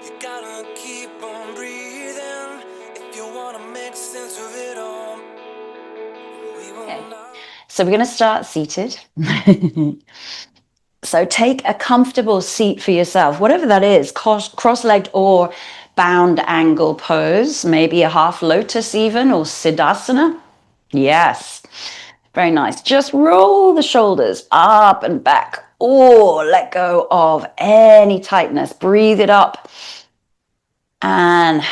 You gotta keep on breathing if you want to make sense of it all. Okay. So we're going to start seated. So take a comfortable seat for yourself, whatever that is, cross-legged or bound angle pose, maybe a half lotus even, or siddhasana. Yes, very nice. Just roll the shoulders up and back, or let go of any tightness. Breathe it up and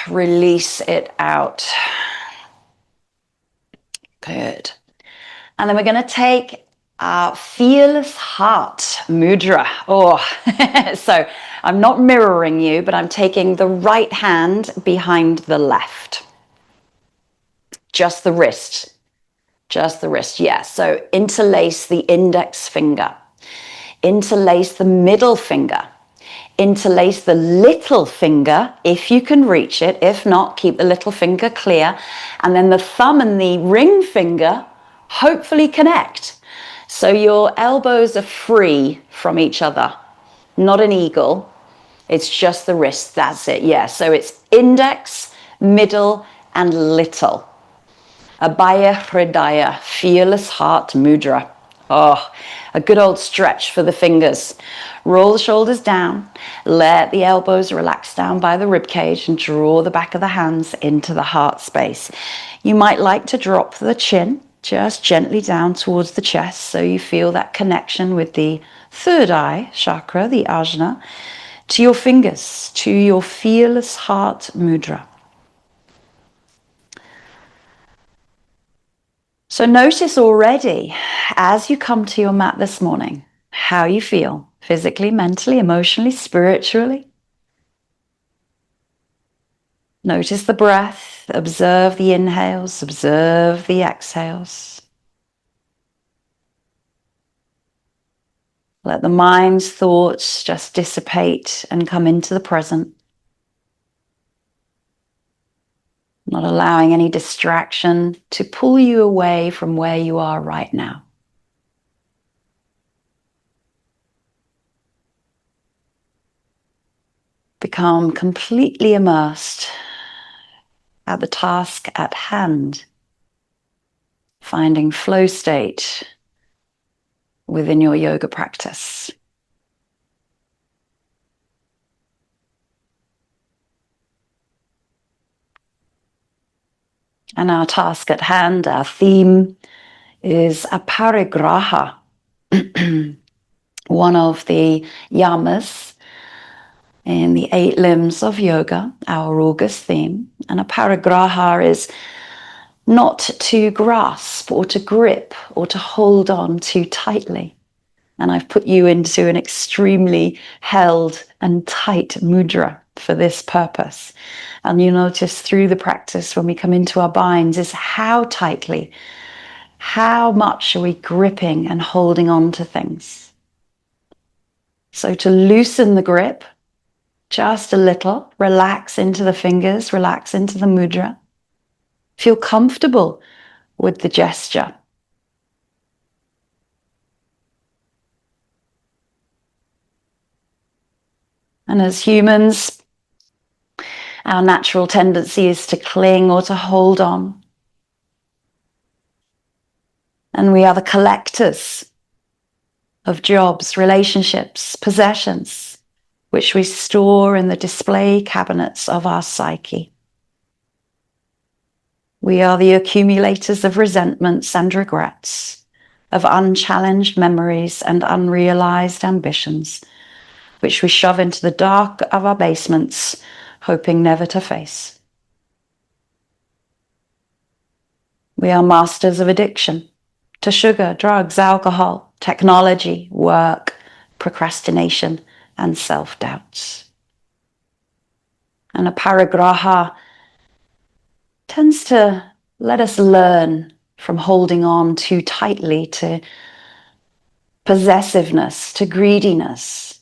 release it out. Good. And then we're going to take our fearless heart mudra. Oh, so I'm not mirroring you, but I'm taking the right hand behind the left. Just the wrist. Just the wrist, yes. So interlace the index finger. Interlace the middle finger. Interlace the little finger if you can reach it. If not, keep the little finger clear. And then the thumb and the ring finger hopefully connect. So your elbows are free from each other. Not an eagle. It's just the wrist. That's it. Yeah. So it's index, middle, and little. Aparigraha, fearless heart mudra. Oh, a good old stretch for the fingers. Roll the shoulders down, let the elbows relax down by the rib cage and draw the back of the hands into the heart space. You might like to drop the chin just gently down towards the chest so you feel that connection with the third eye chakra, the ajna, to your fingers, to your fearless heart mudra. So notice already, as you come to your mat this morning, how you feel physically, mentally, emotionally, spiritually. Notice the breath, observe the inhales, observe the exhales. Let the mind's thoughts just dissipate and come into the present. Not allowing any distraction to pull you away from where you are right now. Become completely immersed at the task at hand, finding flow state within your yoga practice. And our task at hand, our theme, is Aparigraha, one of the yamas in the 8 limbs of yoga, our August theme. And Aparigraha is not to grasp or to grip or to hold on too tightly. And I've put you into an extremely held and tight mudra for this purpose. And you notice through the practice when we come into our binds is how tightly, how much are we gripping and holding on to things. So to loosen the grip, just a little, relax into the fingers, relax into the mudra. Feel comfortable with the gesture. And as humans, our natural tendency is to cling or to hold on. And we are the collectors of jobs, relationships, possessions, which we store in the display cabinets of our psyche. We are the accumulators of resentments and regrets, of unchallenged memories and unrealized ambitions, which we shove into the dark of our basements, hoping never to face. We are masters of addiction to sugar, drugs, alcohol, technology, work, procrastination, and self-doubts. And Aparigraha tends to let us learn from holding on too tightly to possessiveness, to greediness,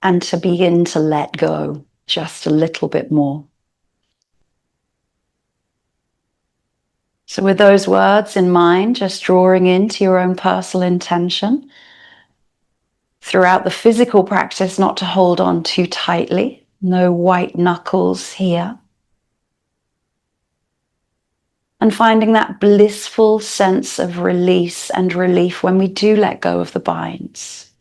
and to begin to let go just a little bit more. So with those words in mind, just drawing into your own personal intention throughout the physical practice, not to hold on too tightly, No white knuckles here. And finding that blissful sense of release and relief when we do let go of the binds.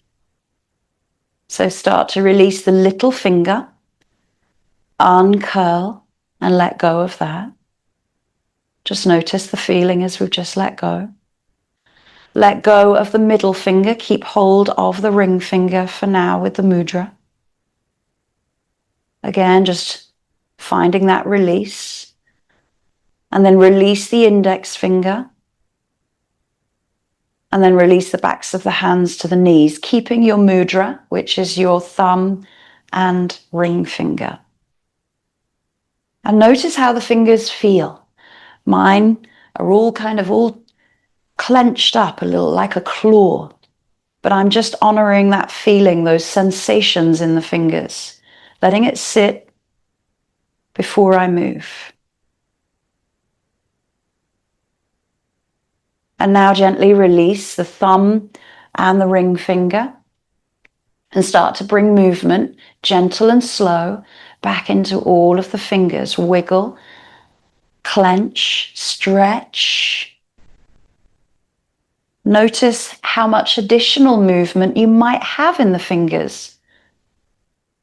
So start to release the little finger, uncurl and let go of that. Just notice the feeling as we've just let go. Let go of the middle finger, keep hold of the ring finger for now with the mudra. Again, just finding that release. And then release the index finger. And then release the backs of the hands to the knees, keeping your mudra, which is your thumb and ring finger. And notice how the fingers feel. Mine are all clenched up a little like a claw. But I'm just honoring that feeling, those sensations in the fingers, letting it sit before I move. And now gently release the thumb and the ring finger and start to bring movement, gentle and slow, back into all of the fingers. Wiggle, clench, stretch. Notice how much additional movement you might have in the fingers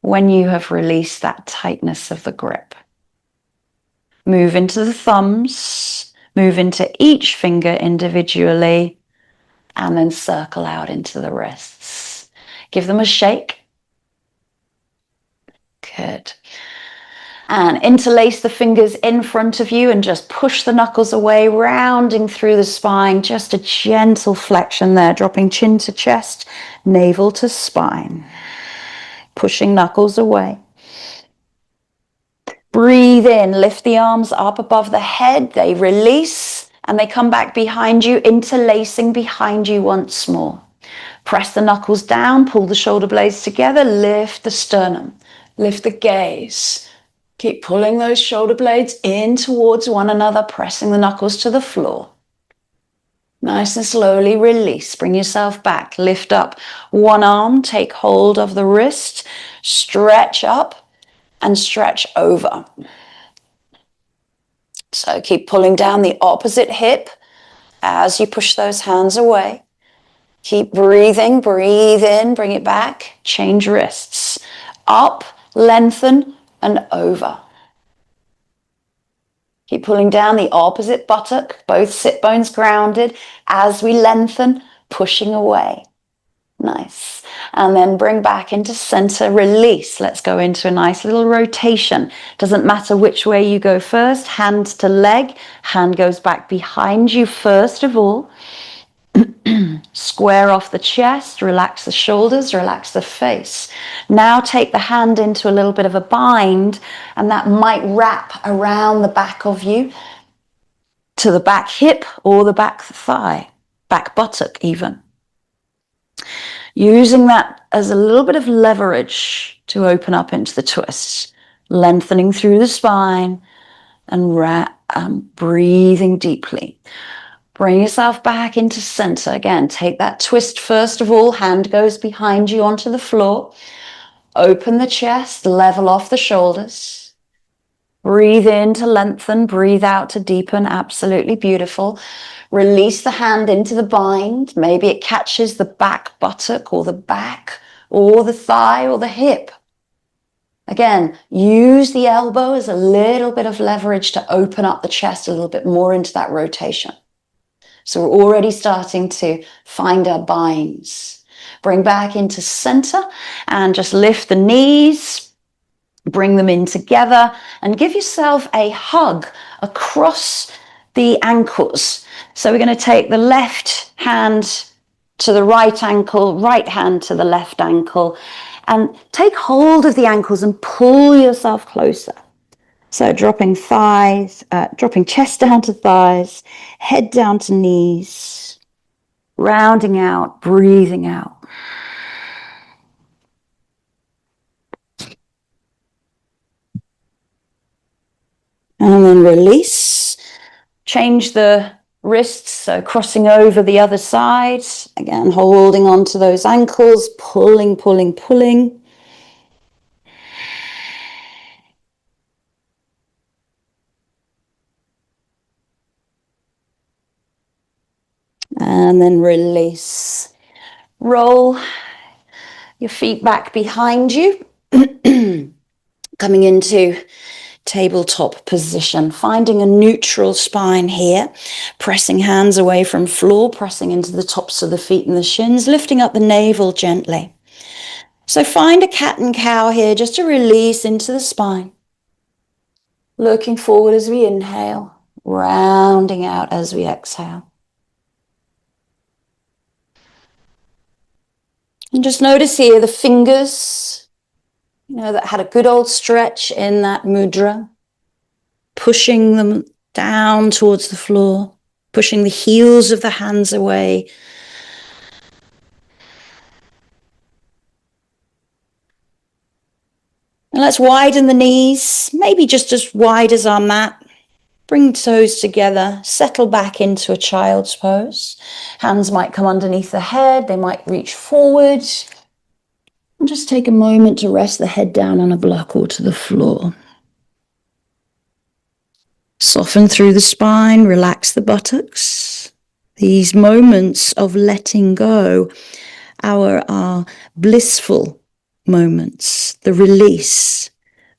when you have released that tightness of the grip. Move into the thumbs, move into each finger individually, and then circle out into the wrists. Give them a shake. Good. And interlace the fingers in front of you and just push the knuckles away, rounding through the spine. Just a gentle flexion there, dropping chin to chest, navel to spine. Pushing knuckles away. Breathe in, lift the arms up above the head. They release and they come back behind you, interlacing behind you once more. Press the knuckles down, pull the shoulder blades together, lift the sternum, lift the gaze. Keep pulling those shoulder blades in towards one another, pressing the knuckles to the floor. Nice and slowly release. Bring yourself back. Lift up one arm, take hold of the wrist, stretch up and stretch over. So keep pulling down the opposite hip as you push those hands away. Keep breathing, breathe in, bring it back, change wrists. Up, lengthen, and over. Keep pulling down the opposite buttock, both sit bones grounded as we lengthen, pushing away. Nice. And then bring back into center, release. Let's go into a nice little rotation. Doesn't matter which way you go first, hand to leg, hand goes back behind you first of all. Square off the chest, relax the shoulders, relax the face. Now take the hand into a little bit of a bind, and that might wrap around the back of you to the back hip or the back thigh, back buttock even. Using that as a little bit of leverage to open up into the twist, lengthening through the spine and breathing deeply. Bring yourself back into center. Again, take that twist first of all. Hand goes behind you onto the floor. Open the chest, level off the shoulders. Breathe in to lengthen, breathe out to deepen. Absolutely beautiful. Release the hand into the bind. Maybe it catches the back buttock or the back or the thigh or the hip. Again, use the elbow as a little bit of leverage to open up the chest a little bit more into that rotation. So we're already starting to find our binds. Bring back into center and just lift the knees, bring them in together and give yourself a hug across the ankles. So we're going to take the left hand to the right ankle, right hand to the left ankle, and take hold of the ankles and pull yourself closer. So dropping chest down to thighs, head down to knees, rounding out, breathing out. And then release. Change the wrists, so crossing over the other side. Again, holding onto those ankles, pulling, pulling, pulling. And then release. Roll your feet back behind you. Coming into tabletop position, finding a neutral spine here, pressing hands away from floor, pressing into the tops of the feet and the shins, lifting up the navel gently. So find a cat and cow here just to release into the spine. Looking forward as we inhale, rounding out as we exhale. And just notice here the fingers, that had a good old stretch in that mudra. Pushing them down towards the floor, pushing the heels of the hands away. And let's widen the knees, maybe just as wide as our mat. Bring toes together, settle back into a child's pose. Hands might come underneath the head, they might reach forward. And just take a moment to rest the head down on a block or to the floor. Soften through the spine, relax the buttocks. These moments of letting go are blissful moments, the release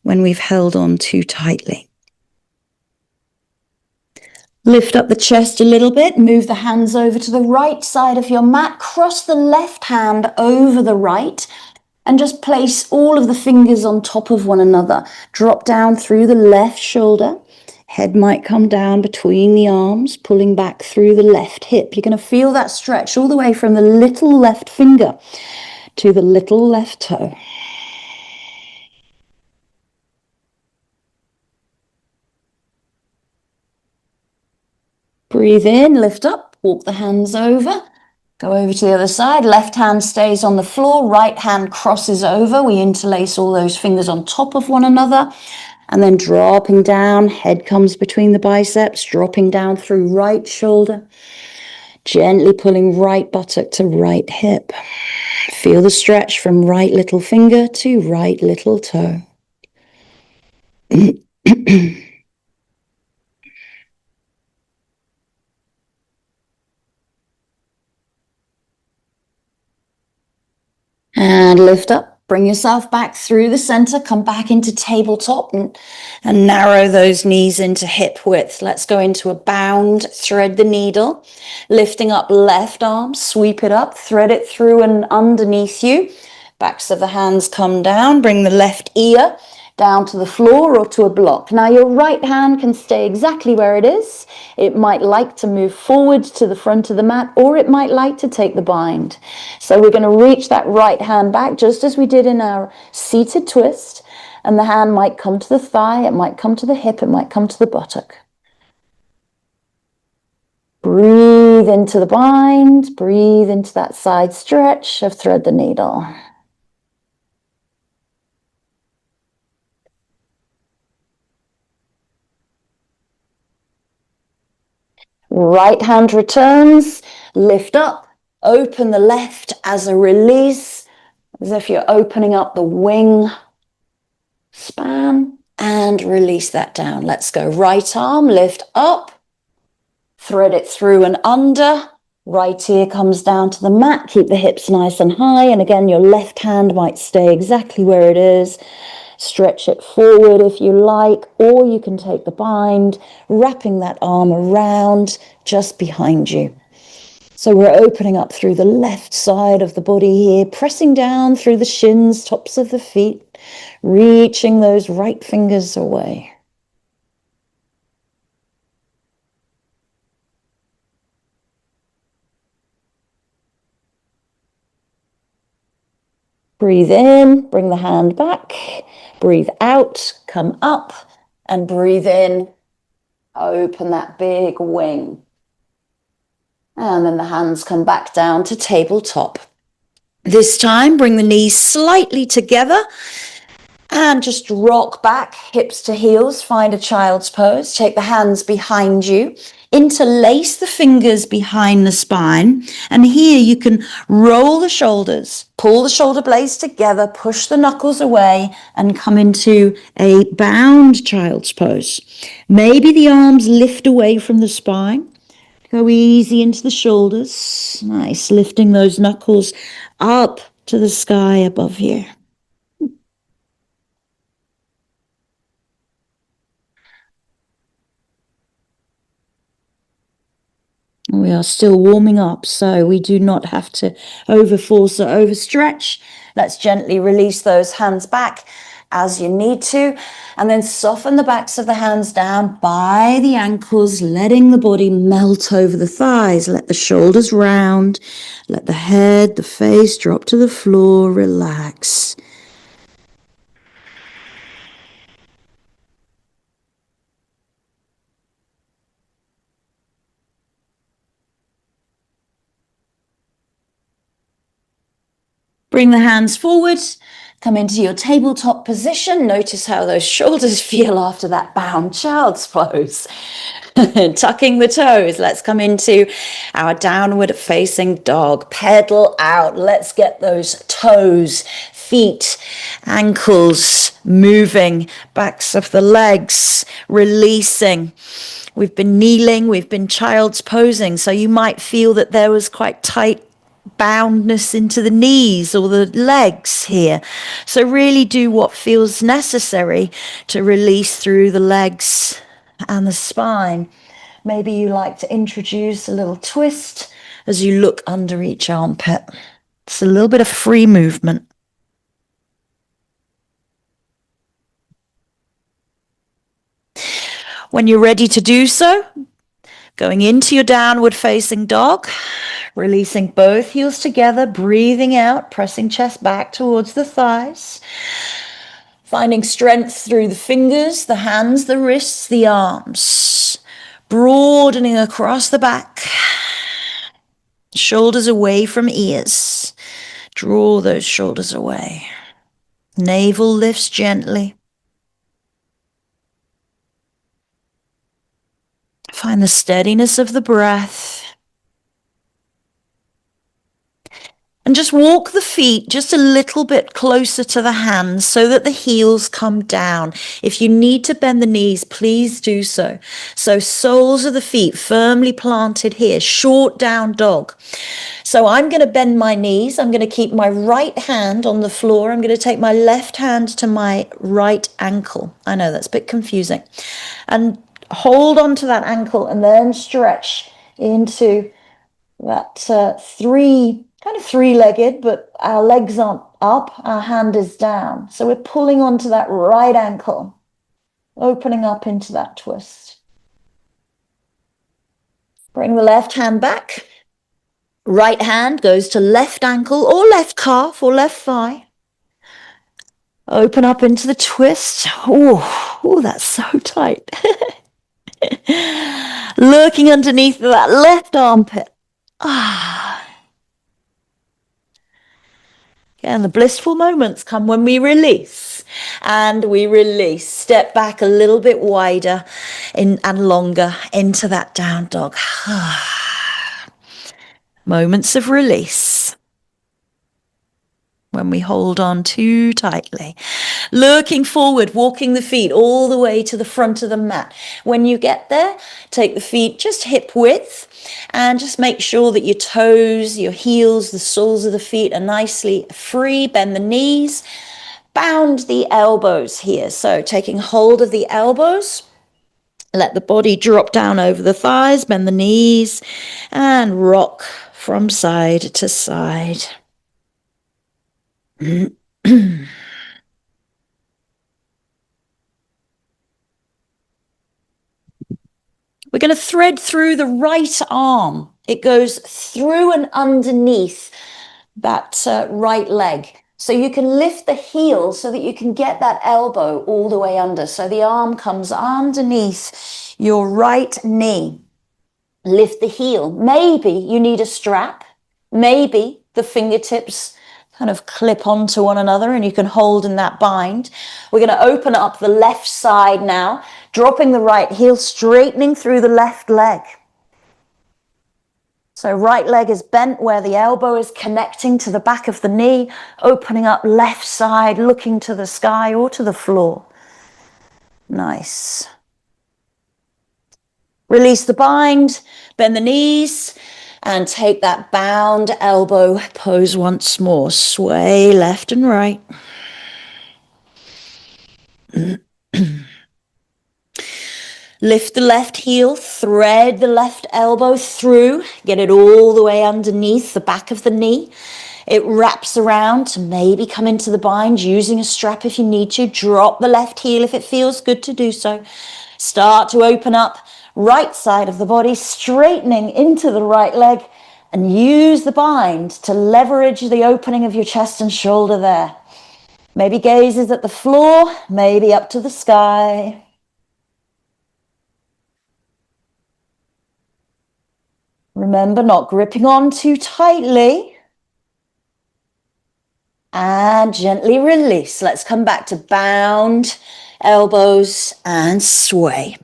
when we've held on too tightly. Lift up the chest a little bit, move the hands over to the right side of your mat, cross the left hand over the right, and just place all of the fingers on top of one another. Drop down through the left shoulder. Head might come down between the arms, pulling back through the left hip. You're going to feel that stretch all the way from the little left finger to the little left toe. Breathe in, lift up, walk the hands over. Go over to the other side. Left hand stays on the floor, right hand crosses over. We interlace all those fingers on top of one another. And then dropping down, head comes between the biceps, dropping down through right shoulder, gently pulling right buttock to right hip. Feel the stretch from right little finger to right little toe. And lift up. Bring yourself back through the center, come back into tabletop and narrow those knees into hip width. Let's go into a bound, thread the needle, lifting up left arm, sweep it up, thread it through and underneath you. Backs of the hands come down, bring the left ear down to the floor or to a block. Now your right hand can stay exactly where it is. It might like to move forward to the front of the mat, or it might like to take the bind. So we're going to reach that right hand back just as we did in our seated twist, and the hand might come to the thigh, it might come to the hip, it might come to the buttock. Breathe into the bind, breathe into that side stretch of thread the needle. Right hand returns, lift up, open the left as a release, as if you're opening up the wing span, and release that down. Let's go. Right arm, lift up, thread it through and under. Right ear comes down to the mat, keep the hips nice and high, and again your left hand might stay exactly where it is. Stretch it forward if you like, or you can take the bind, wrapping that arm around just behind you. So we're opening up through the left side of the body here, pressing down through the shins, tops of the feet, reaching those right fingers away. Breathe in, bring the hand back. Breathe out, come up, and breathe in. Open that big wing. And then the hands come back down to tabletop. This time, bring the knees slightly together and just rock back, hips to heels, find a child's pose. Take the hands behind you. Interlace the fingers behind the spine, and here you can roll the shoulders, pull the shoulder blades together, push the knuckles away, and come into a bound child's pose. Maybe the arms lift away from the spine. Go easy into the shoulders. Nice, lifting those knuckles up to the sky above you. We are still warming up, so we do not have to overforce or overstretch. Let's gently release those hands back as you need to, and then soften the backs of the hands down by the ankles, letting the body melt over the thighs. Let the shoulders round, let the head, the face drop to the floor, relax. Bring the hands forward, come into your tabletop position. Notice how those shoulders feel after that bound child's pose. Tucking the toes. Let's come into our downward facing dog. Pedal out. Let's get those toes, feet, ankles moving, backs of the legs releasing. We've been kneeling, we've been child's posing, so you might feel that there was quite tight boundness into the knees or the legs here. So really do what feels necessary to release through the legs and the spine. Maybe you like to introduce a little twist as you look under each armpit. It's a little bit of free movement. When you're ready to do so, going into your downward facing dog, releasing both heels together, breathing out, pressing chest back towards the thighs, finding strength through the fingers, the hands, the wrists, the arms, broadening across the back, shoulders away from ears. Draw those shoulders away. Navel lifts gently. Find the steadiness of the breath. And just walk the feet just a little bit closer to the hands so that the heels come down. If you need to bend the knees, please do so. So soles of the feet firmly planted here, short down dog. So I'm going to bend my knees. I'm going to keep my right hand on the floor. I'm going to take my left hand to my right ankle. I know that's a bit confusing. And hold on to that ankle and then stretch into that three-legged, but our legs aren't up, our hand is down. So we're pulling onto that right ankle, opening up into that twist. Bring the left hand back. Right hand goes to left ankle or left calf or left thigh. Open up into the twist. Oh, that's so tight. Lurking underneath that left armpit. And the blissful moments come when we release. And we release. Step back a little bit wider and longer into that down dog. Moments of release. When we hold on too tightly. Lurking forward, walking the feet all the way to the front of the mat. When you get there, take the feet just hip width and just make sure that your toes, your heels, the soles of the feet are nicely free. Bend the knees, bound the elbows here. So taking hold of the elbows, let the body drop down over the thighs, bend the knees and rock from side to side. We're going to thread through the right arm. It goes through and underneath that right leg. So you can lift the heel so that you can get that elbow all the way under. So the arm comes underneath your right knee. Lift the heel. Maybe you need a strap. Maybe the fingertips kind of clip onto one another and you can hold in that bind. We're going to open up the left side now, dropping the right heel, straightening through the left leg. So right leg is bent where the elbow is connecting to the back of the knee, opening up left side, looking to the sky or to the floor. Nice. Release the bind, bend the knees, and take that bound elbow pose once more. Sway left and right. Lift the left heel, thread the left elbow through, get it all the way underneath the back of the knee. It wraps around to maybe come into the bind using a strap if you need to. Drop the left heel if it feels good to do so. Start to open up right side of the body, straightening into the right leg, and use the bind to leverage the opening of your chest and shoulder there. Maybe gazes at the floor, maybe up to the sky. Remember, not gripping on too tightly. And gently release. Let's come back to bound elbows and sway.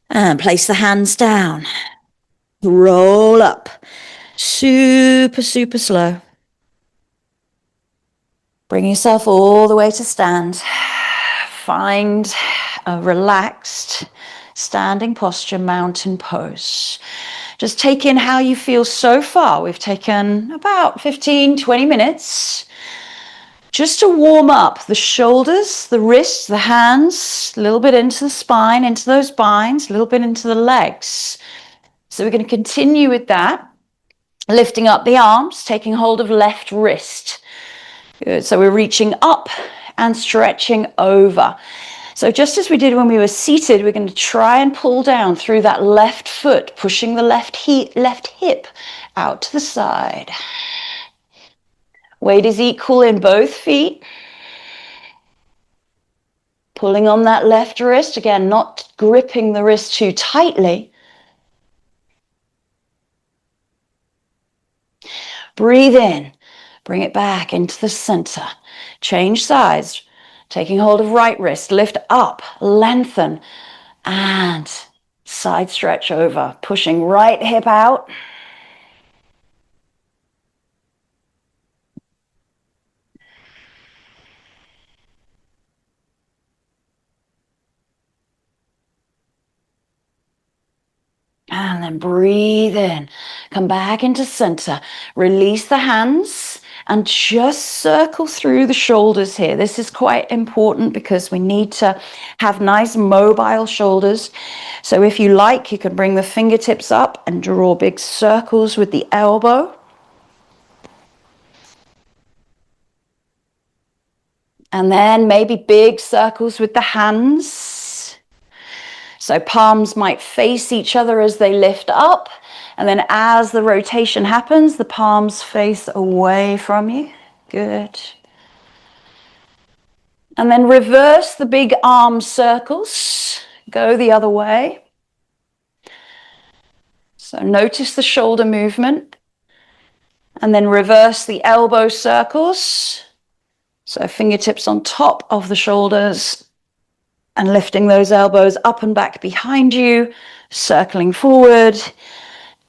And place the hands down. Roll up. Super, super slow. Bring yourself all the way to stand. Find a relaxed standing posture, mountain pose. Just take in how you feel so far. We've taken about 15, 20 minutes just to warm up the shoulders, the wrists, the hands, a little bit into the spine, into those binds, a little bit into the legs. So we're going to continue with that. Lifting up the arms, taking hold of left wrist. Good. So we're reaching up and stretching over. So just as we did when we were seated, we're going to try and pull down through that left foot, pushing the left hip out to the side. Weight is equal in both feet. Pulling on that left wrist, again, not gripping the wrist too tightly. Breathe in, bring it back into the center. Change sides. Taking hold of right wrist, lift up, lengthen, and side stretch over. Pushing right hip out. And then breathe in. Come back into center. Release the hands. And just circle through the shoulders here. This is quite important because we need to have nice mobile shoulders. So if you like, you can bring the fingertips up and draw big circles with the elbow. And then maybe big circles with the hands. So palms might face each other as they lift up. And then as the rotation happens, the palms face away from you. Good. And then reverse the big arm circles. Go the other way. So notice the shoulder movement. And then reverse the elbow circles. So fingertips on top of the shoulders. And lifting those elbows up and back behind you. Circling forward.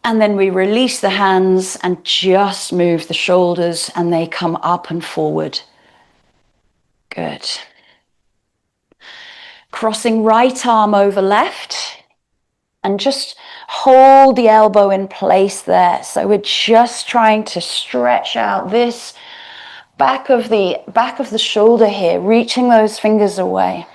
And then we release the hands and just move the shoulders and they come up and forward. Good. Crossing right arm over left and just hold the elbow in place there. So we're just trying to stretch out this back of the shoulder here, reaching those fingers away.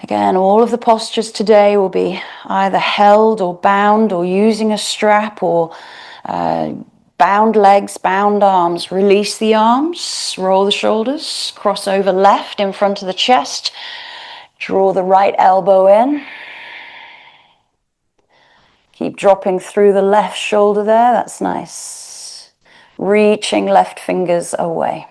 Again, all of the postures today will be either held or bound or using a strap or bound legs, bound arms. Release the arms, roll the shoulders, cross over left in front of the chest. Draw the right elbow in. Keep dropping through the left shoulder there, that's nice. Reaching left fingers away.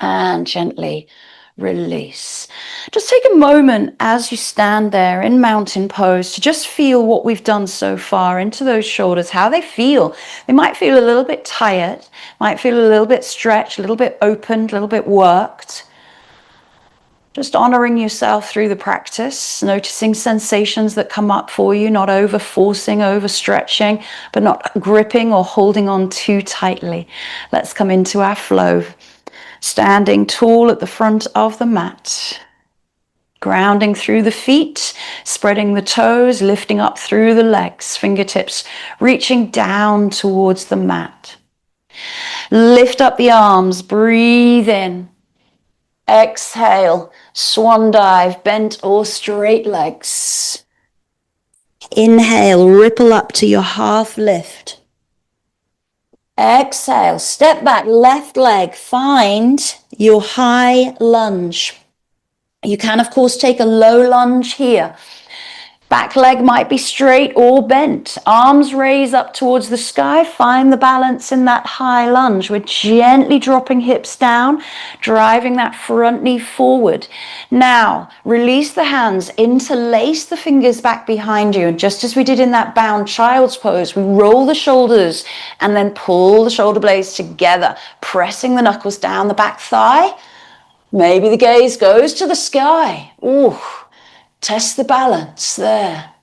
And gently release. Just take a moment as you stand there in mountain pose to just feel what we've done so far into those shoulders, how they feel. They might feel a little bit tired, might feel a little bit stretched, a little bit opened, a little bit worked. Just honoring yourself through the practice, noticing sensations that come up for you, not over forcing, over stretching, but not gripping or holding on too tightly. Let's come into our flow. Standing tall at the front of the mat. Grounding through the feet, spreading the toes, lifting up through the legs, fingertips reaching down towards the mat. Lift up the arms, breathe in. Exhale, swan dive, bent or straight legs. Inhale, ripple up to your half lift. Exhale, step back, left leg, find your high lunge. You can, of course, take a low lunge here. Back leg might be straight or bent. Arms raise up towards the sky. Find the balance in that high lunge. We're gently dropping hips down, driving that front knee forward. Now, release the hands, interlace the fingers back behind you. And just as we did in that bound child's pose, we roll the shoulders and then pull the shoulder blades together, pressing the knuckles down the back thigh. Maybe the gaze goes to the sky. Ooh. Test the balance there.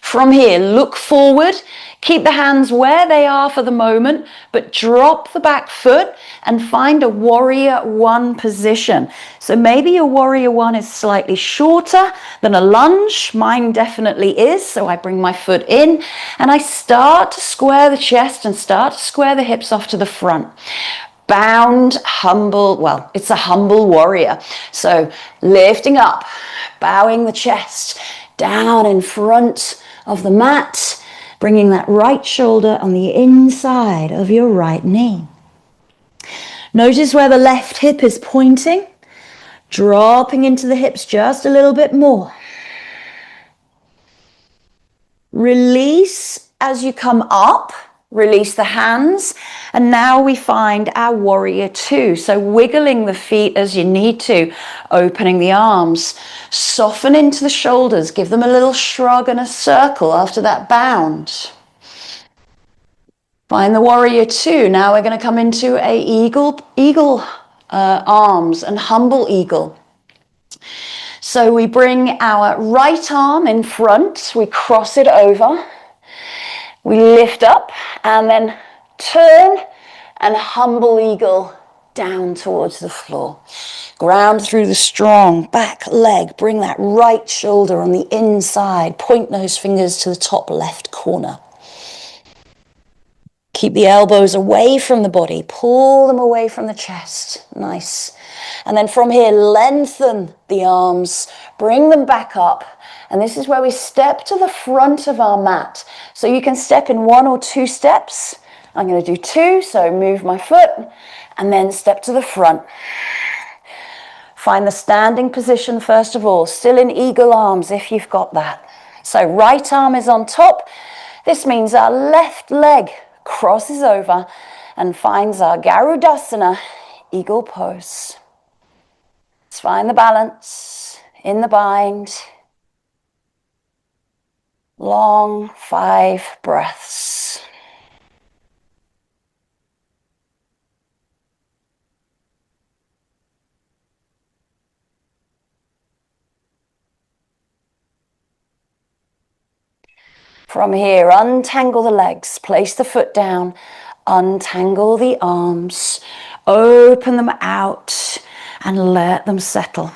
From here, look forward. Keep the hands where they are for the moment, but drop the back foot and find a warrior one position. So maybe your warrior one is slightly shorter than a lunge. Mine definitely is. So I bring my foot in and I start to square the chest and start to square the hips off to the front. Bound, humble, well, it's a humble warrior. So lifting up, bowing the chest down in front of the mat, bringing that right shoulder on the inside of your right knee. Notice where the left hip is pointing, dropping into the hips just a little bit more. Release as you come up. Release the hands, and now we find our warrior two. So wiggling the feet as you need to, opening the arms, soften into the shoulders, give them a little shrug and a circle after that bound. Find the warrior two. Now we're going to come into a eagle arms and humble eagle. So we bring our right arm in front, we cross it over. We lift up and then turn and humble eagle down towards the floor. Ground through the strong back leg. Bring that right shoulder on the inside. Point those fingers to the top left corner. Keep the elbows away from the body. Pull them away from the chest. Nice. And then from here, lengthen the arms. Bring them back up. And this is where we step to the front of our mat. So you can step in 1 or 2 steps. I'm going to do 2, so move my foot and then step to the front. Find the standing position first of all, still in eagle arms if you've got that. So right arm is on top. This means our left leg crosses over and finds our Garudasana, eagle pose. Let's find the balance in the bind. Long 5 breaths. From here, untangle the legs, place the foot down, untangle the arms, open them out and let them settle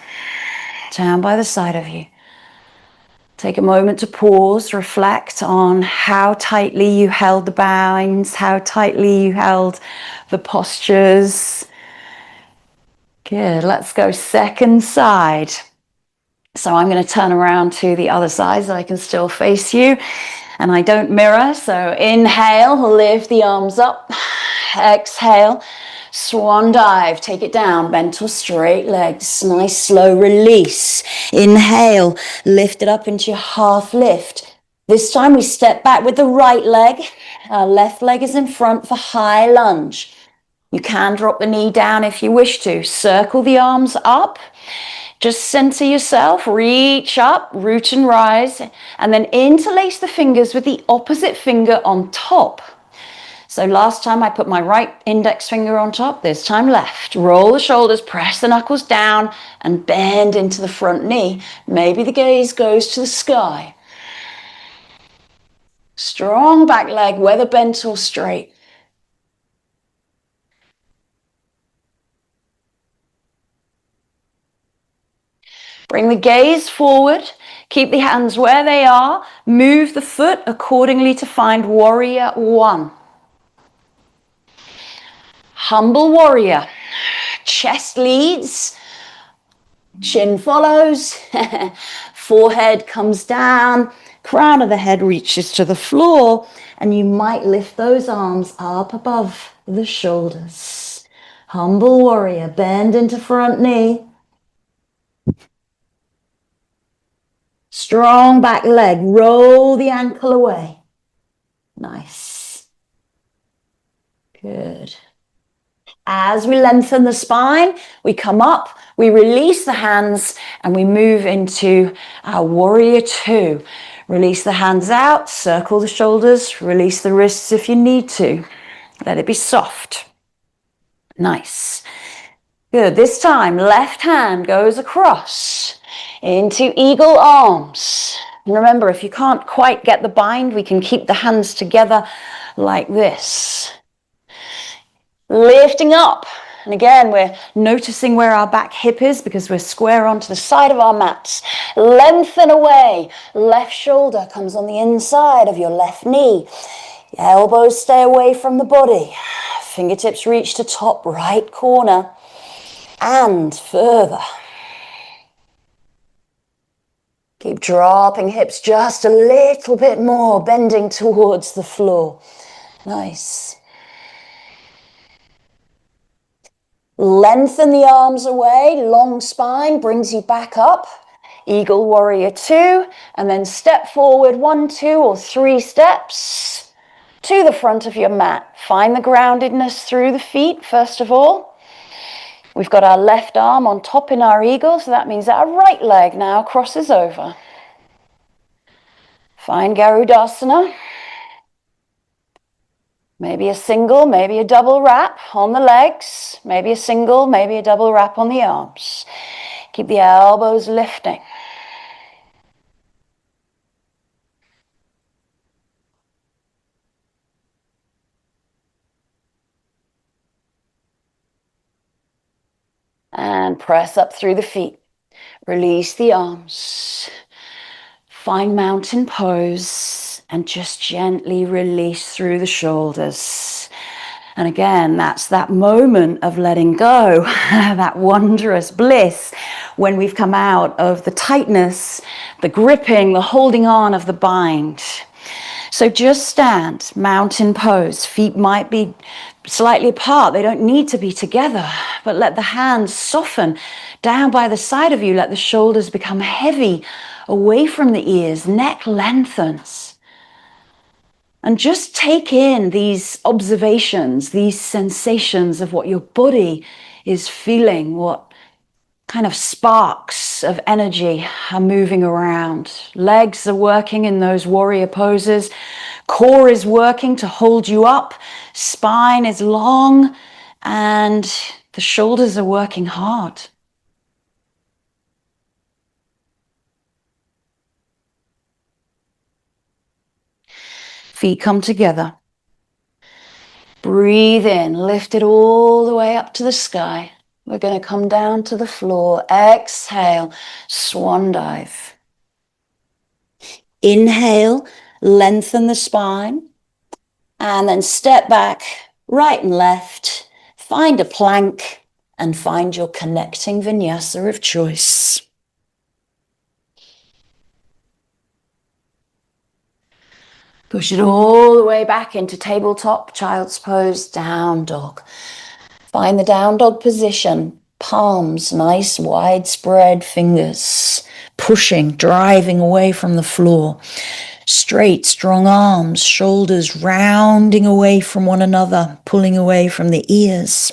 down by the side of you. Take a moment to pause, reflect on how tightly you held the binds, how tightly you held the postures. Good, let's go second side. So I'm going to turn around to the other side so I can still face you and I don't mirror. So inhale, lift the arms up. Exhale, swan dive, take it down, bent or straight legs, nice slow release. Inhale, lift it up into your half lift. This time we step back with the right leg. Our left leg is in front for high lunge. You can drop the knee down if you wish to. Circle the arms up. Just center yourself, reach up, root and rise, and then interlace the fingers with the opposite finger on top. So last time I put my right index finger on top, this time left. Roll the shoulders, press the knuckles down, and bend into the front knee. Maybe the gaze goes to the sky. Strong back leg, whether bent or straight. Bring the gaze forward. Keep the hands where they are. Move the foot accordingly to find warrior one. Humble warrior. Chest leads. Chin follows. Forehead comes down. Crown of the head reaches to the floor. And you might lift those arms up above the shoulders. Humble warrior. Bend into front knee. Strong back leg, roll the ankle away. Nice. Good. As we lengthen the spine, we come up, we release the hands, and we move into our warrior two. Release the hands out, circle the shoulders, release the wrists if you need to. Let it be soft. Nice. Good. This time, left hand goes across into eagle arms. And remember, if you can't quite get the bind, we can keep the hands together like this. Lifting up. And again, we're noticing where our back hip is because we're square onto the side of our mats. Lengthen away. Left shoulder comes on the inside of your left knee. Elbows stay away from the body. Fingertips reach to top right corner. And further. Keep dropping hips just a little bit more, bending towards the floor. Nice. Lengthen the arms away, long spine brings you back up. Eagle warrior two, and then step forward 1, 2, or 3 steps to the front of your mat. Find the groundedness through the feet, first of all. We've got our left arm on top in our eagle, so that means that our right leg now crosses over. Find Garudasana. Maybe a single, maybe a double wrap on the legs. Maybe a single, maybe a double wrap on the arms. Keep the elbows lifting. And press up through the feet. Release the arms. Find mountain pose and just gently release through the shoulders. And again, that's that moment of letting go, that wondrous bliss when we've come out of the tightness, the gripping, the holding on of the bind. So just stand, mountain pose. Feet might be slightly apart. They don't need to be together, but let the hands soften down by the side of you. Let the shoulders become heavy away from the ears. Neck lengthens. And just take in these observations, these sensations of what your body is feeling, what kind of sparks of energy are moving around. Legs are working in those warrior poses. Core is working to hold you up. Spine is long and the shoulders are working hard. Feet come together. Breathe in, lift it all the way up to the sky. We're going to come down to the floor. Exhale, swan dive. Inhale, lengthen the spine. And then step back, right and left. Find a plank and find your connecting vinyasa of choice. Push it all the way back into tabletop, child's pose, down dog. Find the down dog position, palms, nice widespread fingers, pushing, driving away from the floor. Straight, strong arms, shoulders rounding away from one another, pulling away from the ears.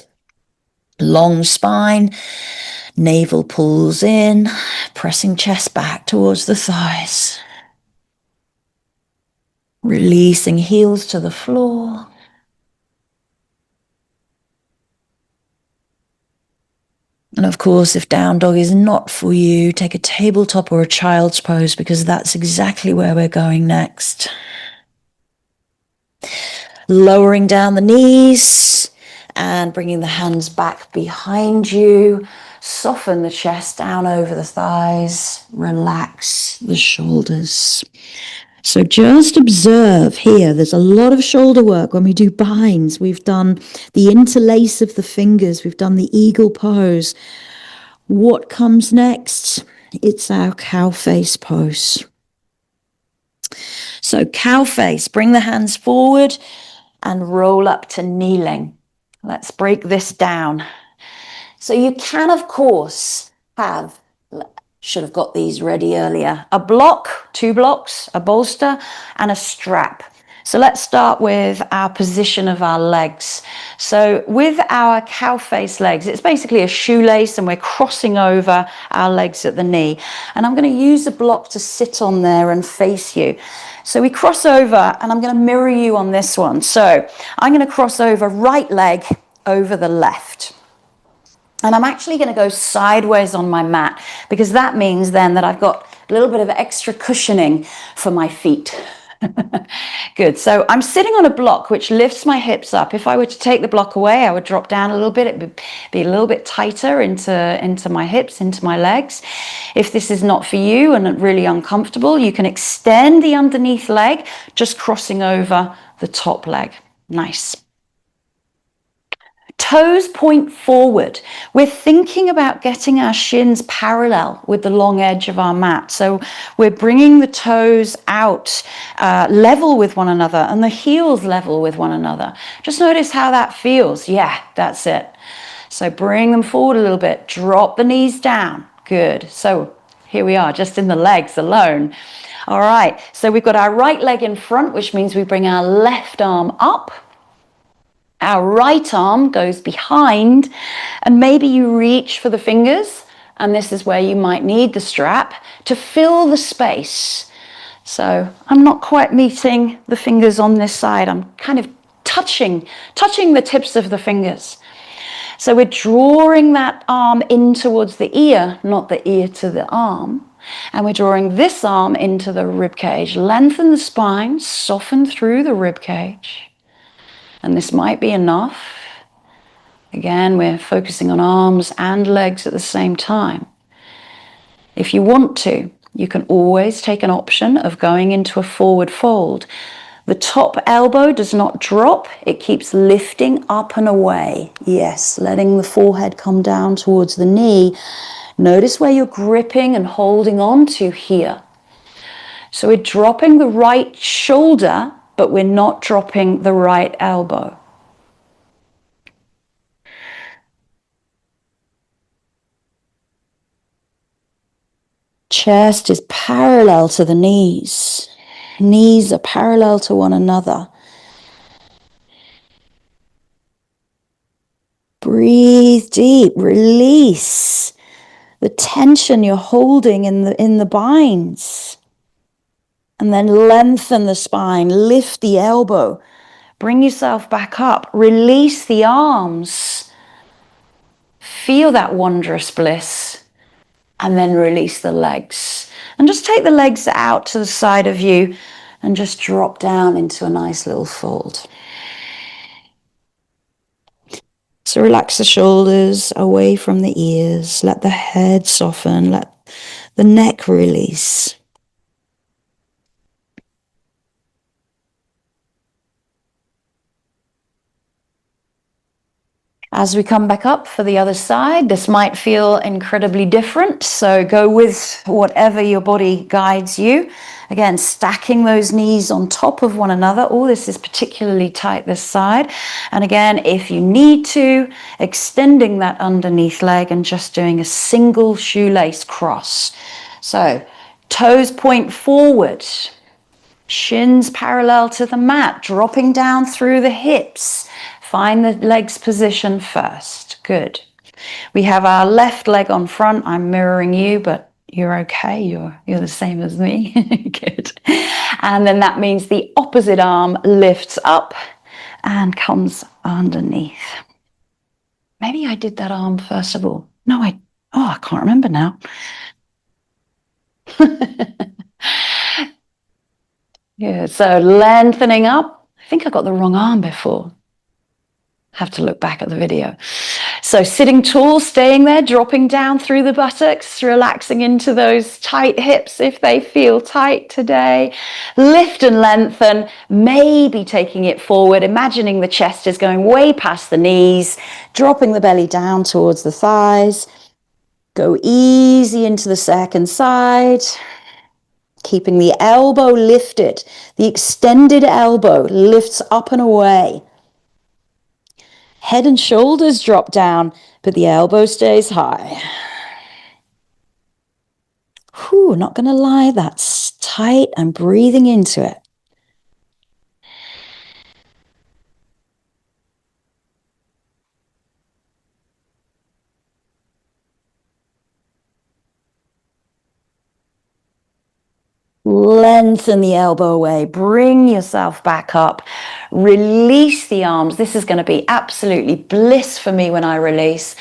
Long spine, navel pulls in, pressing chest back towards the thighs. Releasing heels to the floor. And of course, if down dog is not for you, take a tabletop or a child's pose, because that's exactly where we're going next. Lowering down the knees and bringing the hands back behind you. Soften the chest down over the thighs. Relax the shoulders. So just observe here, there's a lot of shoulder work when we do binds. We've done the interlace of the fingers. We've done the eagle pose. What comes next? It's our cow face pose. So cow face, bring the hands forward and roll up to kneeling. Let's break this down. So you can, of course, have, should have got these ready earlier, a block, 2 blocks, a bolster, and a strap. So let's start with our position of our legs. So with our cow face legs, it's basically a shoelace and we're crossing over our legs at the knee. And I'm going to use a block to sit on there and face you. So we cross over and I'm going to mirror you on this one. So I'm going to cross over right leg over the left. And I'm actually going to go sideways on my mat because that means then that I've got a little bit of extra cushioning for my feet. Good. So I'm sitting on a block which lifts my hips up. If I were to take the block away, I would drop down a little bit. It would be a little bit tighter into my hips, into my legs. If this is not for you and really uncomfortable, you can extend the underneath leg, just crossing over the top leg. Nice. Toes point forward. We're thinking about getting our shins parallel with the long edge of our mat. So we're bringing the toes out level with one another and the heels level with one another. Just notice how that feels. Yeah, that's it. So bring them forward a little bit. Drop the knees down. Good. So here we are, just in the legs alone. All right. So we've got our right leg in front, which means we bring our left arm up. Our right arm goes behind, and maybe you reach for the fingers, and this is where you might need the strap to fill the space. So I'm not quite meeting the fingers on this side. I'm kind of touching the tips of the fingers. So we're drawing that arm in towards the ear, not the ear to the arm. And we're drawing this arm into the rib cage. Lengthen the spine, soften through the rib cage. And this might be enough. Again, we're focusing on arms and legs at the same time. If you want to, you can always take an option of going into a forward fold. The top elbow does not drop. It keeps lifting up and away. Yes, letting the forehead come down towards the knee. Notice where you're gripping and holding on to here. So we're dropping the right shoulder, but we're not dropping the right elbow. Chest is parallel to the knees. Knees are parallel to one another. Breathe deep, release the tension you're holding in the binds. And then lengthen the spine, lift the elbow, bring yourself back up, release the arms. Feel that wondrous bliss, and then release the legs. And just take the legs out to the side of you and just drop down into a nice little fold. So relax the shoulders away from the ears, let the head soften, let the neck release. As we come back up for the other side, this might feel incredibly different, so go with whatever your body guides you. Again, stacking those knees on top of one another. Oh, this is particularly tight this side. And again, if you need to, extending that underneath leg and just doing a single shoelace cross. So toes point forward, shins parallel to the mat, dropping down through the hips. Find the legs position first. Good. We have our left leg on front. I'm mirroring you, but you're okay. You're the same as me. Good. And then that means the opposite arm lifts up and comes underneath. Maybe I did that arm first of all. No, I can't remember now. Yeah, so lengthening up. I think I got the wrong arm before. Have to look back at the video. So sitting tall, staying there, dropping down through the buttocks, relaxing into those tight hips if they feel tight today. Lift and lengthen, maybe taking it forward, imagining the chest is going way past the knees, dropping the belly down towards the thighs. Go easy into the second side. Keeping the elbow lifted. The extended elbow lifts up and away. Head and shoulders drop down, but the elbow stays high. Whew, not going to lie, that's tight. I'm breathing into it. Lengthen the elbow away, bring yourself back up, release the arms. This is going to be absolutely bliss for me when I release.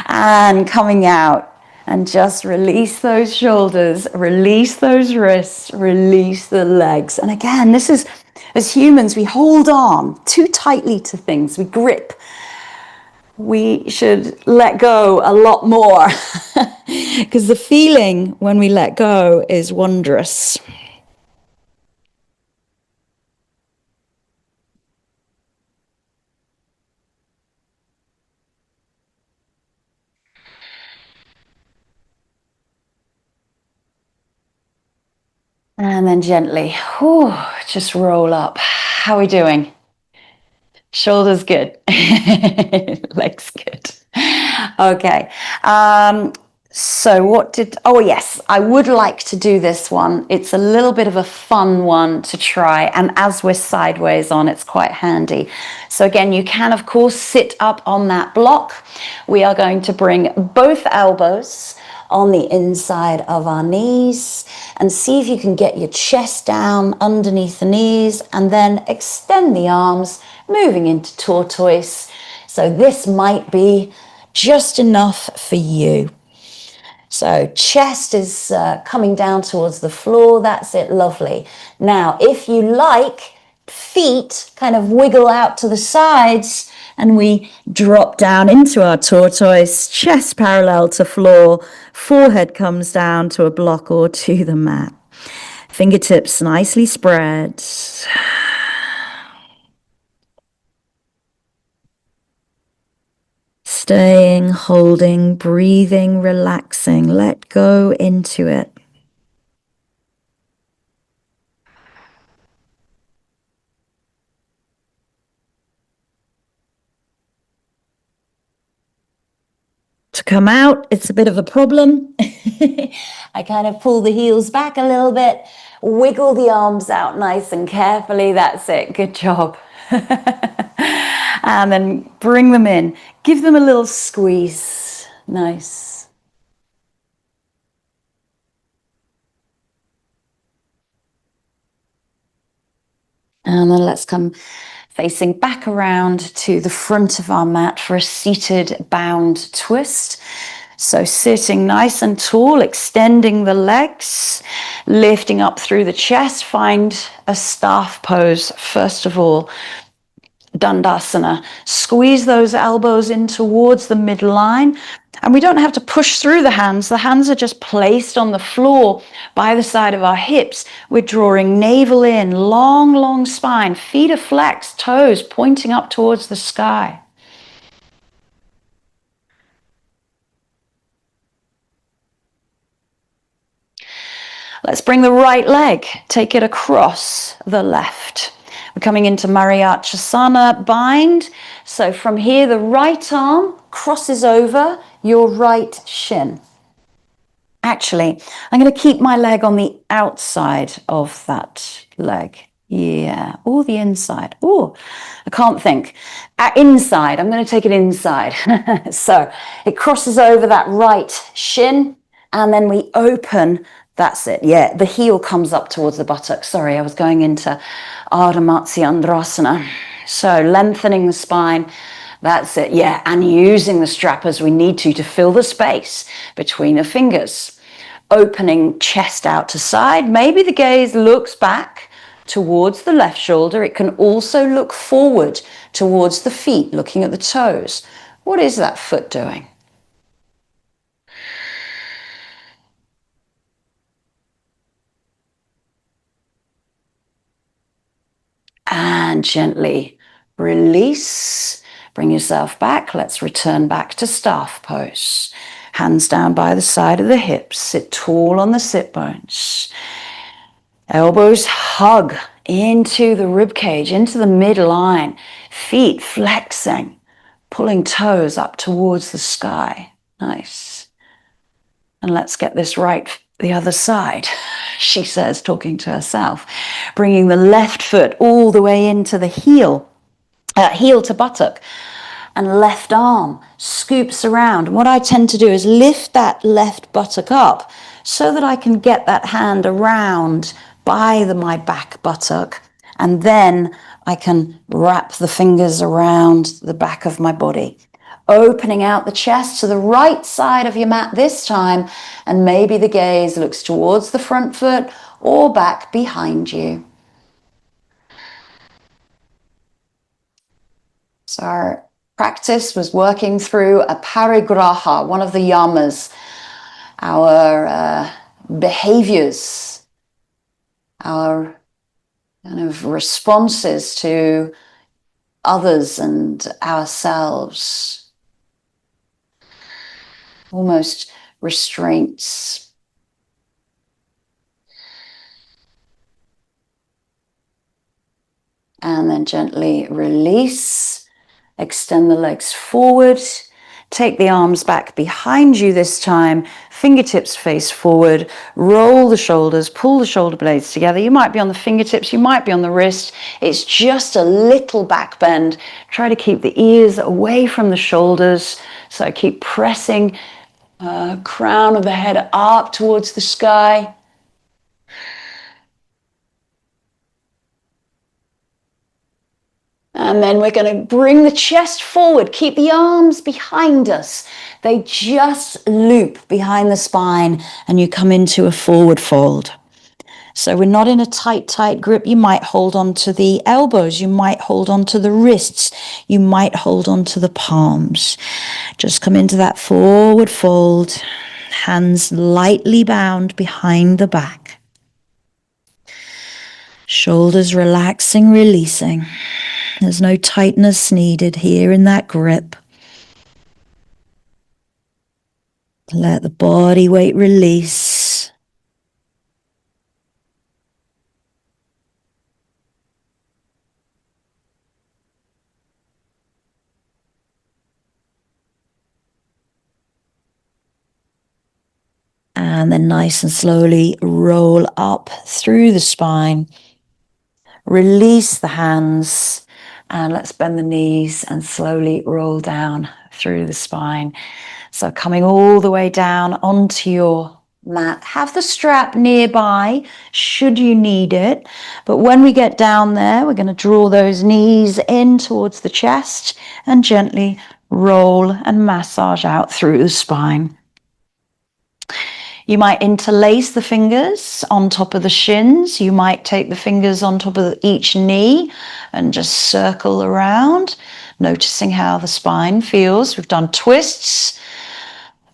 And coming out, and just release those shoulders, release those wrists, release the legs. And again, this is, as humans, we hold on too tightly to things, we grip. We should let go a lot more because the feeling when we let go is wondrous. And then gently, just roll up. How are we doing? Shoulders good. Legs good. Okay. So yes, I would like to do this one. It's a little bit of a fun one to try. And as we're sideways on, it's quite handy. So again, you can, of course, sit up on that block. We are going to bring both elbows on the inside of our knees and see if you can get your chest down underneath the knees and then extend the arms, moving into tortoise. So this might be just enough for you. So chest is coming down towards the floor. That's it. Lovely. Now, if you like, feet kind of wiggle out to the sides and we drop down into our tortoise, chest parallel to floor, forehead comes down to a block or to the mat. Fingertips nicely spread. Staying, holding, breathing, relaxing. Let go into it. To come out, it's a bit of a problem. I kind of pull the heels back a little bit, wiggle the arms out nice and carefully. That's it. Good job. And then bring them in. Give them a little squeeze. Nice. And then let's come facing back around to the front of our mat for a seated bound twist. So sitting nice and tall, extending the legs, lifting up through the chest. Find a staff pose first of all. Dandasana. Squeeze those elbows in towards the midline. And we don't have to push through the hands. The hands are just placed on the floor by the side of our hips. We're drawing navel in, long, long spine. Feet are flexed, toes pointing up towards the sky. Let's bring the right leg, take it across the left. We're coming into Mariachasana bind. So from here, the right arm crosses over your right shin. Actually, I'm going to keep my leg on the outside of that leg. Yeah, or the inside. Oh, I can't think. Inside, I'm going to take it inside. So it crosses over that right shin and then we open. That's it. Yeah, the heel comes up towards the buttock. Sorry, I was going into Ardha Matsyendrasana. So lengthening the spine, That's it, yeah. And using the strap as we need to fill the space between the fingers. Opening chest out to side. Maybe the gaze looks back towards the left shoulder. It can also look forward towards the feet, looking at the toes. What is that foot doing? And gently release. Bring yourself back. Let's return back to staff pose. Hands down by the side of the hips. Sit tall on the sit bones. Elbows hug into the rib cage, into the midline. Feet flexing, pulling toes up towards the sky. Nice. And let's get this right the other side, she says, talking to herself. Bringing the left foot all the way into the heel to buttock. And left arm scoops around. And what I tend to do is lift that left buttock up so that I can get that hand around by my back buttock. And then I can wrap the fingers around the back of my body. Opening out the chest to the right side of your mat this time. And maybe the gaze looks towards the front foot or back behind you. So our practice was working through Aparigraha, one of the yamas, our behaviors, our kind of responses to others and ourselves, almost restraints. And then gently release. Extend the legs forward. Take the arms back behind you this time. Fingertips face forward. Roll the shoulders. Pull the shoulder blades together. You might be on the fingertips. You might be on the wrist. It's just a little back bend. Try to keep the ears away from the shoulders. So keep pressing crown of the head up towards the sky. And then we're going to bring the chest forward. Keep the arms behind us. They just loop behind the spine and you come into a forward fold. So we're not in a tight grip. You might hold on to the elbows. You might hold on to the wrists. You might hold on to the palms. Just come into that forward fold. Hands lightly bound behind the back. Shoulders relaxing, releasing. There's no tightness needed here in that grip. Let the body weight release. And then nice and slowly roll up through the spine. Release the hands. And let's bend the knees and slowly roll down through the spine. So coming all the way down onto your mat. Have the strap nearby should you need it. But when we get down there, we're going to draw those knees in towards the chest and gently roll and massage out through the spine. You might interlace the fingers on top of the shins. You might take the fingers on top of each knee and just circle around, noticing how the spine feels. We've done twists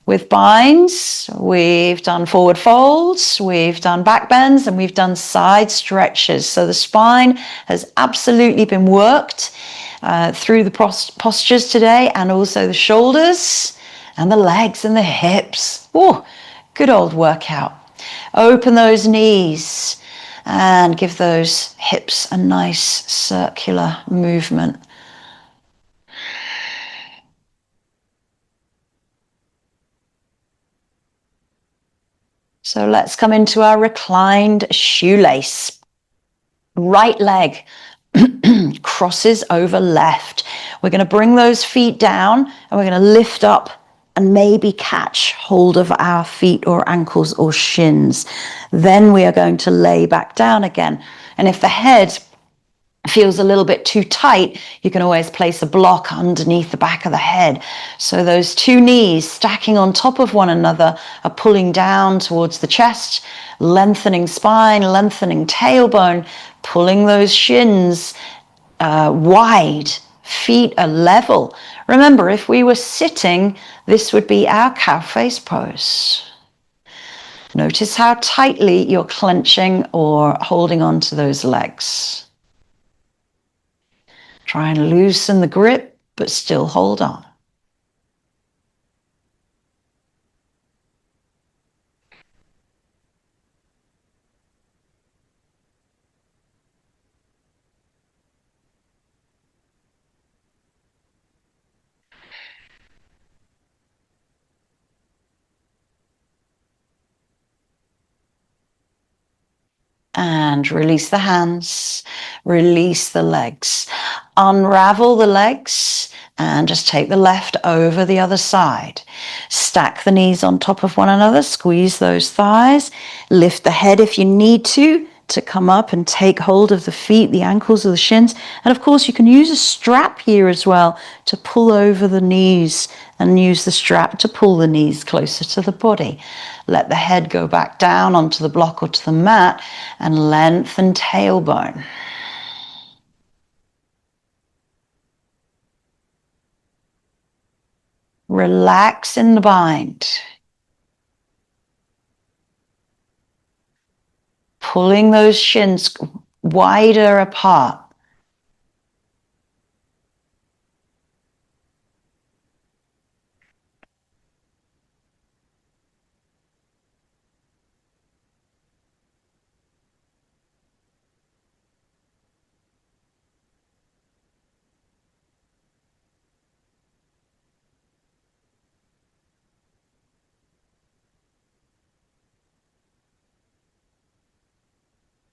with binds. We've done forward folds. We've done back bends and we've done side stretches. So the spine has absolutely been worked through the postures today, and also the shoulders and the legs and the hips. Oh, good old workout. Open those knees and give those hips a nice circular movement. So let's come into our reclined shoelace. Right leg crosses over left. We're going to bring those feet down and we're going to lift up and maybe catch hold of our feet or ankles or shins. Then we are going to lay back down again. And if the head feels a little bit too tight, you can always place a block underneath the back of the head. So those two knees stacking on top of one another are pulling down towards the chest, lengthening spine, lengthening tailbone, pulling those shins wide, feet are level. Remember, if we were sitting, this would be our cow face pose. Notice how tightly you're clenching or holding on to those legs. Try and loosen the grip, but still hold on. And release the hands, release the legs. Unravel the legs and just take the left over the other side. Stack the knees on top of one another, squeeze those thighs, lift the head if you need to come up and take hold of the feet, the ankles or the shins. And of course, you can use a strap here as well to pull over the knees and use the strap to pull the knees closer to the body. Let the head go back down onto the block or to the mat and lengthen tailbone. Relax in the bind. Pulling those shins wider apart.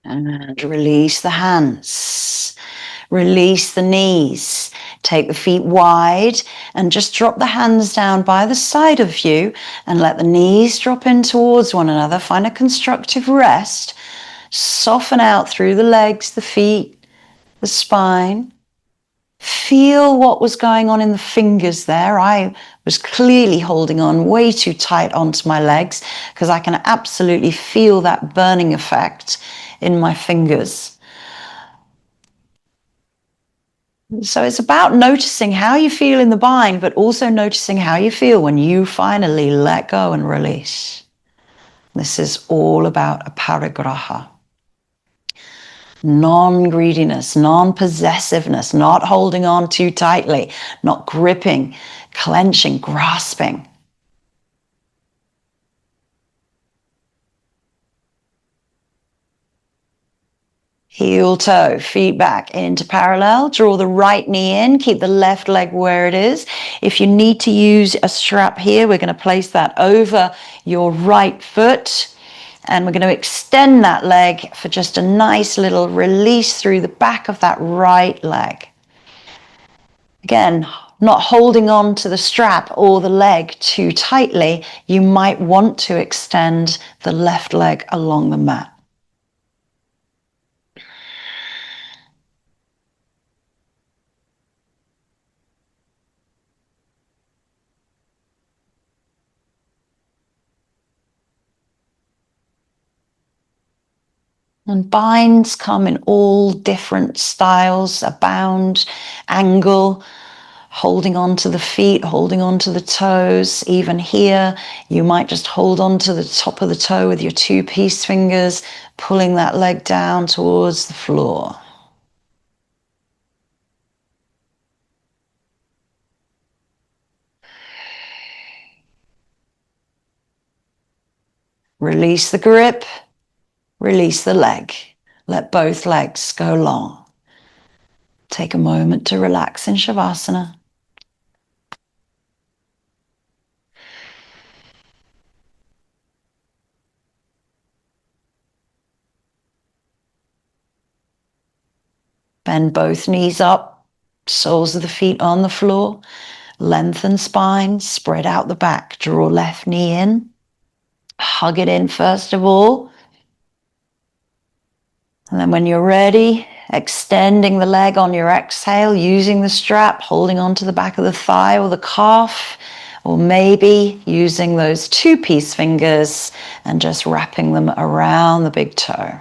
And release the hands. Release the knees. Take the feet wide and just drop the hands down by the side of you and let the knees drop in towards one another. Find a constructive rest. Soften out through the legs, the feet, the spine. Feel what was going on in the fingers there. I was clearly holding on way too tight onto my legs because I can absolutely feel that burning effect in my fingers. So it's about noticing how you feel in the bind, but also noticing how you feel when you finally let go and release. This is all about Aparigraha. Non-greediness, non-possessiveness, not holding on too tightly, not gripping, clenching, grasping. Heel toe, feet back into parallel. Draw the right knee in. Keep the left leg where it is. If you need to use a strap here, we're going to place that over your right foot. And we're going to extend that leg for just a nice little release through the back of that right leg. Again, not holding on to the strap or the leg too tightly. You might want to extend the left leg along the mat. And binds come in all different styles, a bound, angle, holding on to the feet, holding on to the toes. Even here, you might just hold on to the top of the toe with your two peace fingers, pulling that leg down towards the floor. Release the grip, release the leg. Let both legs go long. Take a moment to relax in Shavasana. Bend both knees up, soles of the feet on the floor. Lengthen spine, spread out the back. Draw left knee in. Hug it in first of all. And then when you're ready, extending the leg on your exhale, using the strap, holding onto the back of the thigh or the calf, or maybe using those two-piece fingers and just wrapping them around the big toe.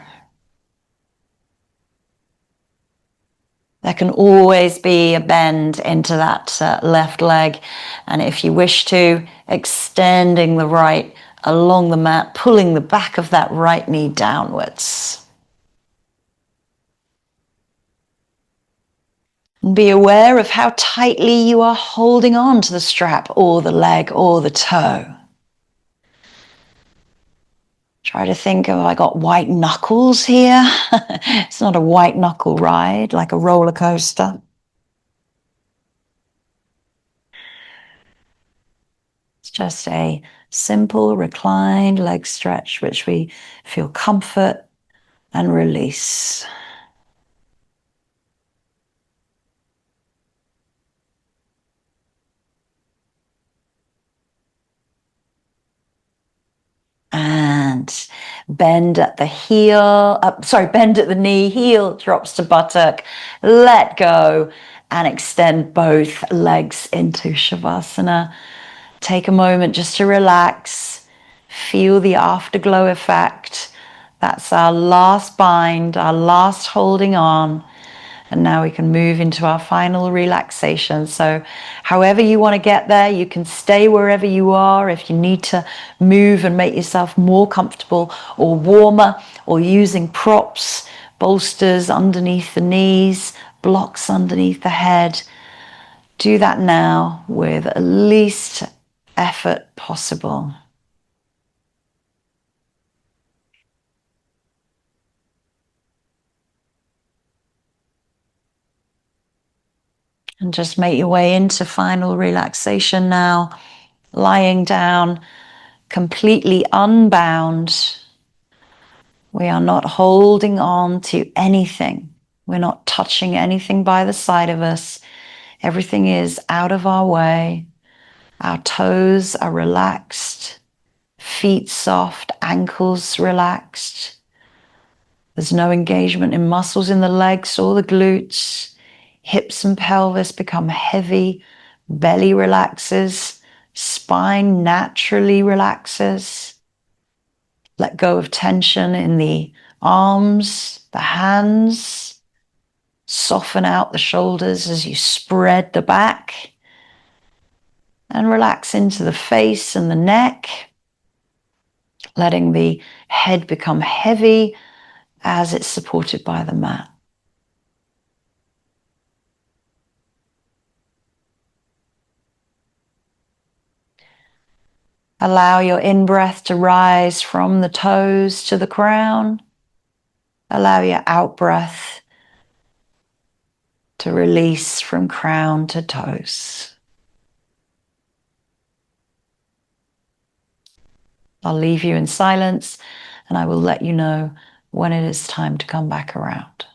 There can always be a bend into that left leg, and if you wish to, extending the right along the mat, pulling the back of that right knee downwards. And be aware of how tightly you are holding on to the strap or the leg or the toe. Try to think, have I got white knuckles here? It's not a white knuckle ride like a roller coaster. It's just a simple reclined leg stretch, which we feel comfort and release. And bend at the heel, bend at the knee, heel drops to buttock, let go and extend both legs into Shavasana. Take a moment just to relax, feel the afterglow effect. That's our last bind, our last holding on. And now we can move into our final relaxation. So however you want to get there, you can stay wherever you are. If you need to move and make yourself more comfortable or warmer, or using props, bolsters underneath the knees, blocks underneath the head, do that now with the least effort possible. And just make your way into final relaxation now, lying down, completely unbound. We are not holding on to anything. We're not touching anything by the side of us. Everything is out of our way. Our toes are relaxed, feet soft, ankles relaxed. There's no engagement in muscles in the legs or the glutes. Hips and pelvis become heavy, belly relaxes, spine naturally relaxes. Let go of tension in the arms, the hands. Soften out the shoulders as you spread the back. And relax into the face and the neck, letting the head become heavy as it's supported by the mat. Allow your in-breath to rise from the toes to the crown. Allow your out-breath to release from crown to toes. I'll leave you in silence, and I will let you know when it is time to come back around.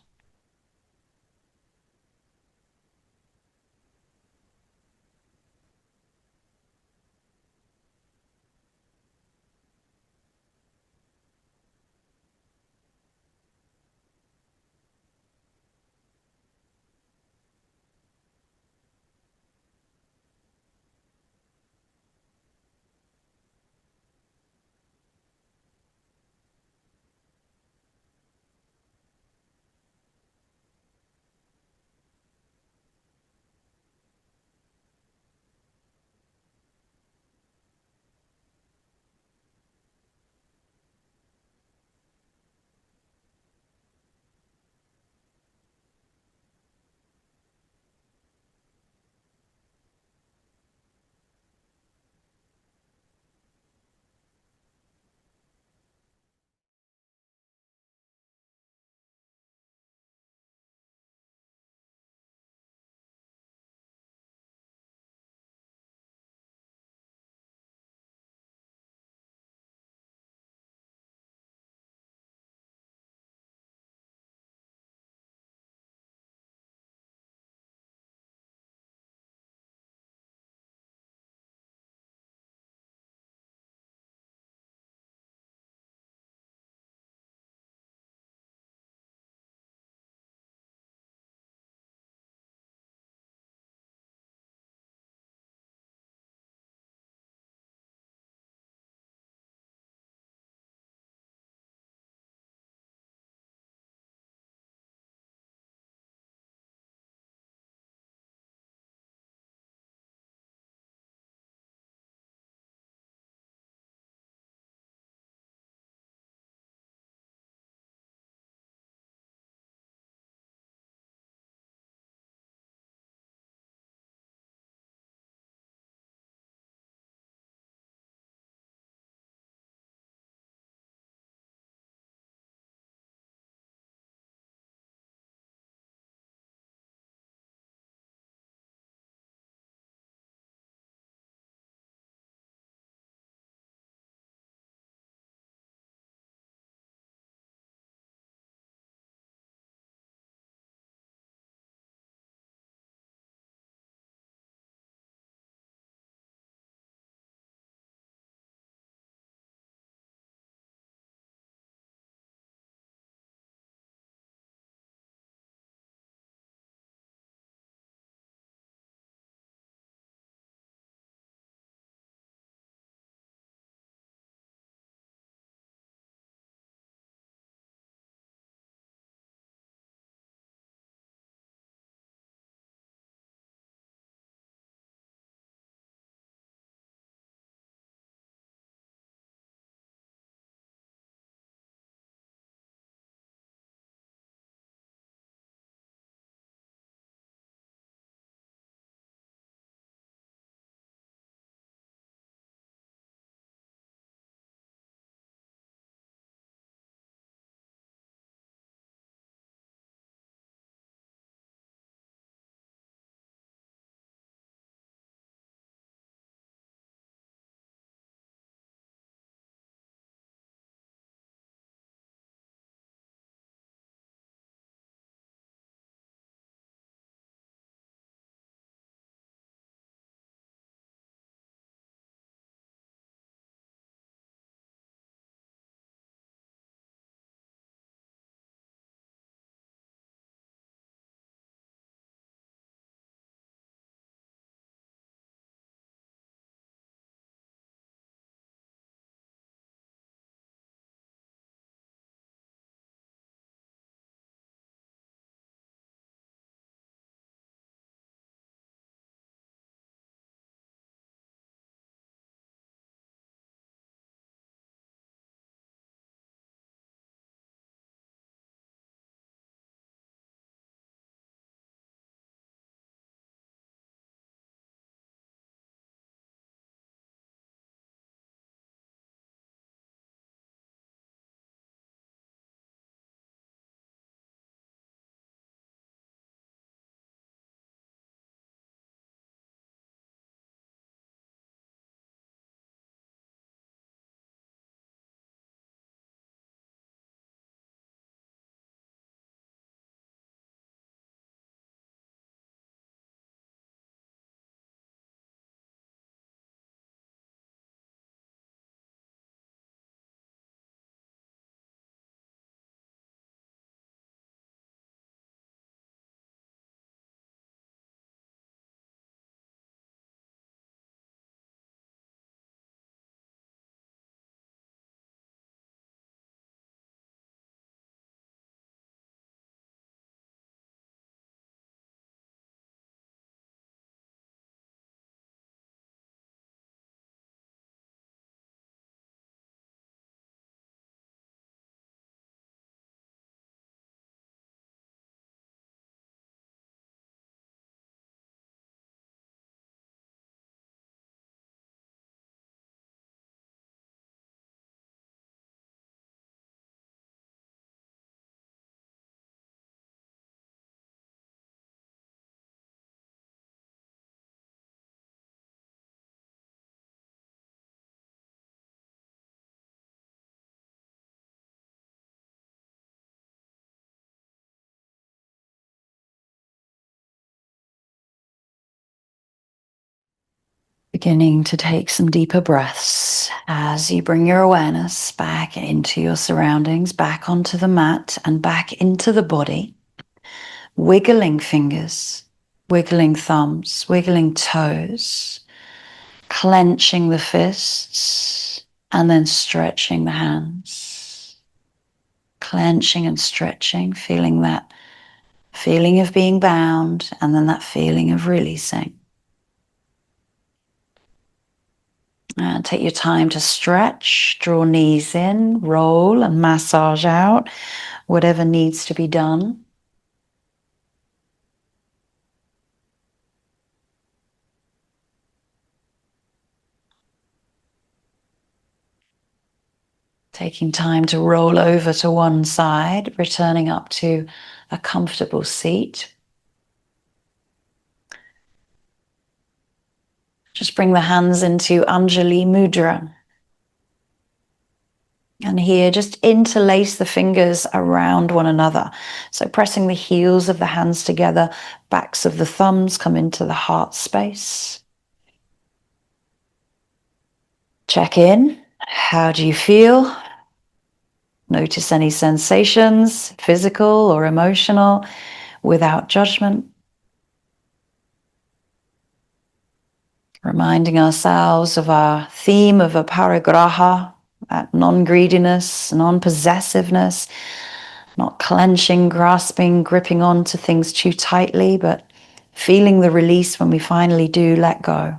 Beginning to take some deeper breaths as you bring your awareness back into your surroundings, back onto the mat and back into the body. Wiggling fingers, wiggling thumbs, wiggling toes, clenching the fists, and then stretching the hands. Clenching and stretching, feeling that feeling of being bound, and then that feeling of releasing. And take your time to stretch, draw knees in, roll and massage out whatever needs to be done. Taking time to roll over to one side, returning up to a comfortable seat. Just bring the hands into Anjali Mudra. And here, just interlace the fingers around one another. So pressing the heels of the hands together, backs of the thumbs come into the heart space. Check in. How do you feel? Notice any sensations, physical or emotional, without judgment. Reminding ourselves of our theme of Aparigraha, that non-greediness, non-possessiveness, not clenching, grasping, gripping on to things too tightly, but feeling the release when we finally do let go.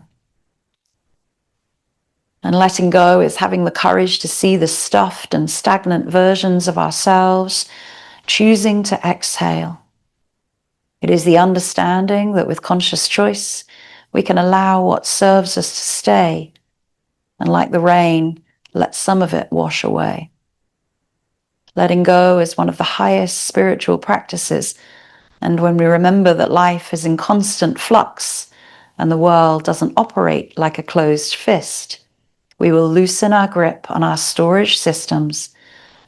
And letting go is having the courage to see the stuffed and stagnant versions of ourselves, choosing to exhale. It is the understanding that with conscious choice, we can allow what serves us to stay, and like the rain, let some of it wash away. Letting go is one of the highest spiritual practices, and when we remember that life is in constant flux and the world doesn't operate like a closed fist, we will loosen our grip on our storage systems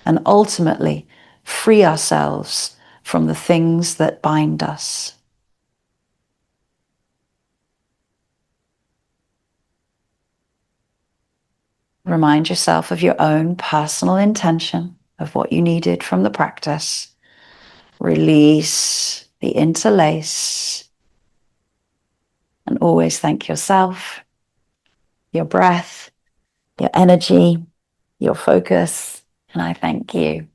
and ultimately free ourselves from the things that bind us. Remind yourself of your own personal intention of what you needed from the practice. Release the interlace. And always thank yourself, your breath, your energy, your focus, and I thank you.